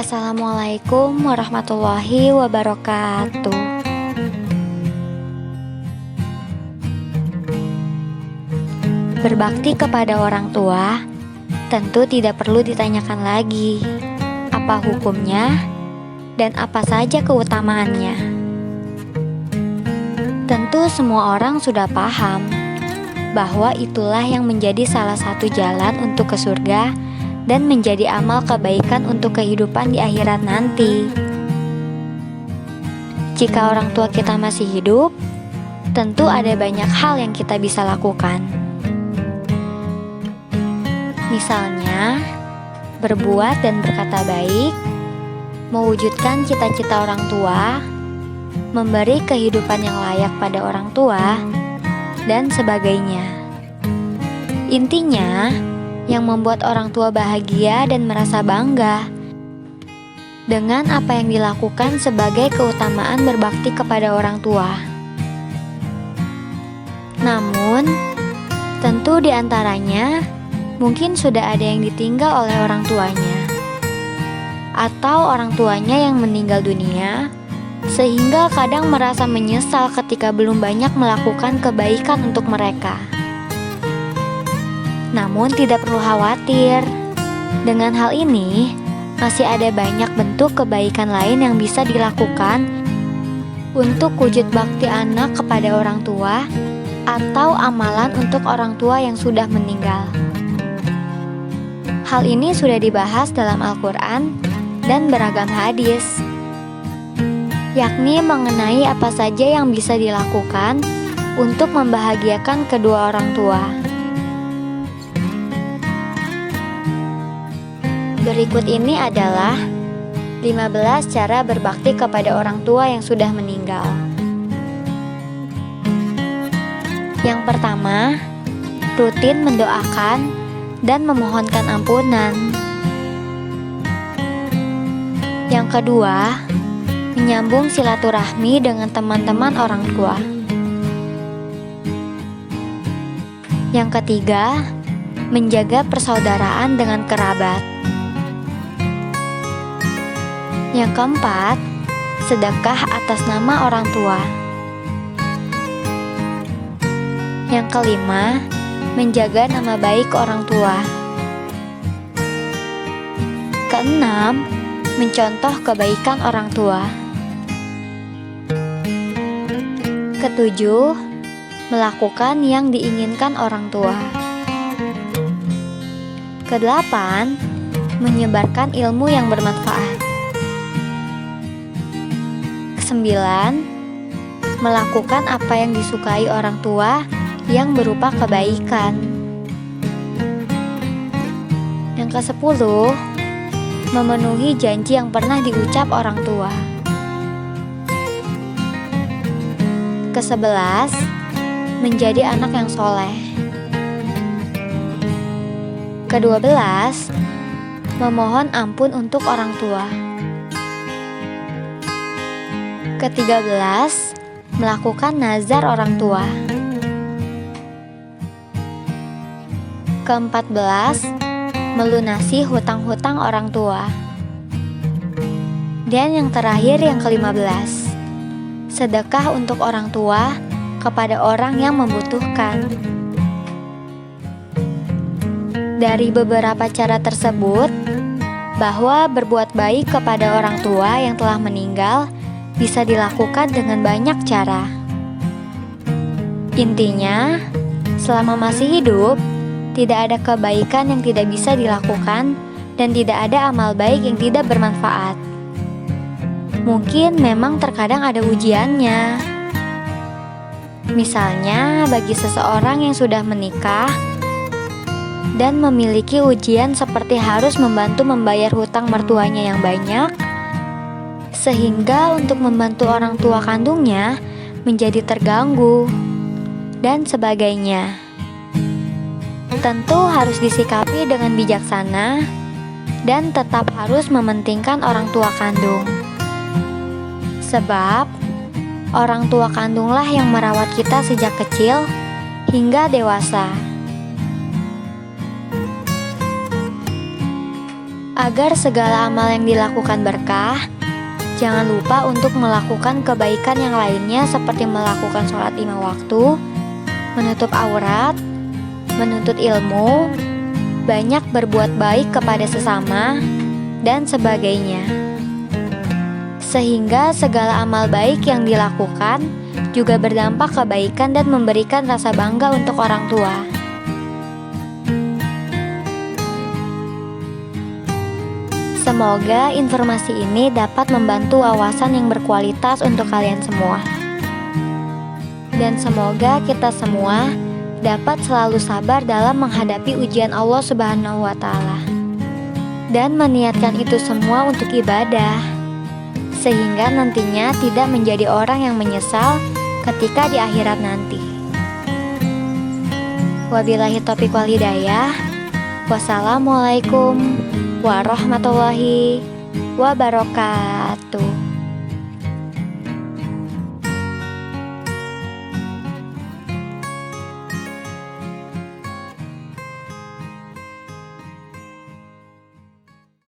Assalamualaikum warahmatullahi wabarakatuh. Berbakti kepada orang tua tentu tidak perlu ditanyakan lagi apa hukumnya dan apa saja keutamaannya. Tentu semua orang sudah paham bahwa itulah yang menjadi salah satu jalan untuk ke surga dan menjadi amal kebaikan untuk kehidupan di akhirat nanti. Jika orang tua kita masih hidup, tentu ada banyak hal yang kita bisa lakukan. Misalnya, berbuat dan berkata baik, mewujudkan cita-cita orang tua, memberi kehidupan yang layak pada orang tua, dan sebagainya. Intinya, yang membuat orang tua bahagia dan merasa bangga dengan apa yang dilakukan sebagai keutamaan berbakti kepada orang tua. Namun, tentu di antaranya mungkin sudah ada yang ditinggal oleh orang tuanya, atau orang tuanya yang meninggal dunia, sehingga kadang merasa menyesal ketika belum banyak melakukan kebaikan untuk mereka. Namun tidak perlu khawatir, dengan hal ini masih ada banyak bentuk kebaikan lain yang bisa dilakukan untuk wujud bakti anak kepada orang tua atau amalan untuk orang tua yang sudah meninggal. Hal ini sudah dibahas dalam Al-Quran dan beragam hadis, yakni mengenai apa saja yang bisa dilakukan untuk membahagiakan kedua orang tua. Berikut ini adalah 15 cara berbakti kepada orang tua yang sudah meninggal. Yang pertama, rutin mendoakan dan memohonkan ampunan. Yang kedua, menyambung silaturahmi dengan teman-teman orang tua. Yang ketiga, menjaga persaudaraan dengan kerabat. Yang keempat, sedekah atas nama orang tua. Yang kelima, menjaga nama baik orang tua. Keenam, mencontoh kebaikan orang tua. Ketujuh, melakukan yang diinginkan orang tua. Kedelapan, menyebarkan ilmu yang bermanfaat. Kesembilan, melakukan apa yang disukai orang tua yang berupa kebaikan. Yang kesepuluh, memenuhi janji yang pernah diucap orang tua. Kesebelas, menjadi anak yang soleh. Kedua belas, memohon ampun untuk orang tua. Ketiga belas, melakukan nazar orang tua. Keempat belas, melunasi hutang-hutang orang tua. Dan yang terakhir yang ke-15, sedekah untuk orang tua kepada orang yang membutuhkan. Dari beberapa cara tersebut, bahwa berbuat baik kepada orang tua yang telah meninggal bisa dilakukan dengan banyak cara. Intinya, selama masih hidup, tidak ada kebaikan yang tidak bisa dilakukan dan tidak ada amal baik yang tidak bermanfaat. Mungkin memang terkadang ada ujiannya. Misalnya, bagi seseorang yang sudah menikah dan memiliki ujian seperti harus membantu membayar hutang mertuanya yang banyak, sehingga untuk membantu orang tua kandungnya menjadi terganggu, dan sebagainya. Tentu harus disikapi dengan bijaksana dan tetap harus mementingkan orang tua kandung. Sebab, orang tua kandunglah yang merawat kita sejak kecil hingga dewasa. Agar segala amal yang dilakukan berkah, jangan lupa untuk melakukan kebaikan yang lainnya seperti melakukan sholat 5 waktu, menutup aurat, menuntut ilmu, banyak berbuat baik kepada sesama, dan sebagainya. Sehingga segala amal baik yang dilakukan juga berdampak kebaikan dan memberikan rasa bangga untuk orang tua. Semoga informasi ini dapat membantu wawasan yang berkualitas untuk kalian semua. Dan semoga kita semua dapat selalu sabar dalam menghadapi ujian Allah Subhanahu wa Ta'ala. Dan meniatkan itu semua untuk ibadah, sehingga nantinya tidak menjadi orang yang menyesal ketika di akhirat nanti. Wabillahi taufiq wal hidayah. Wassalamualaikum warahmatullahi wabarakatuh.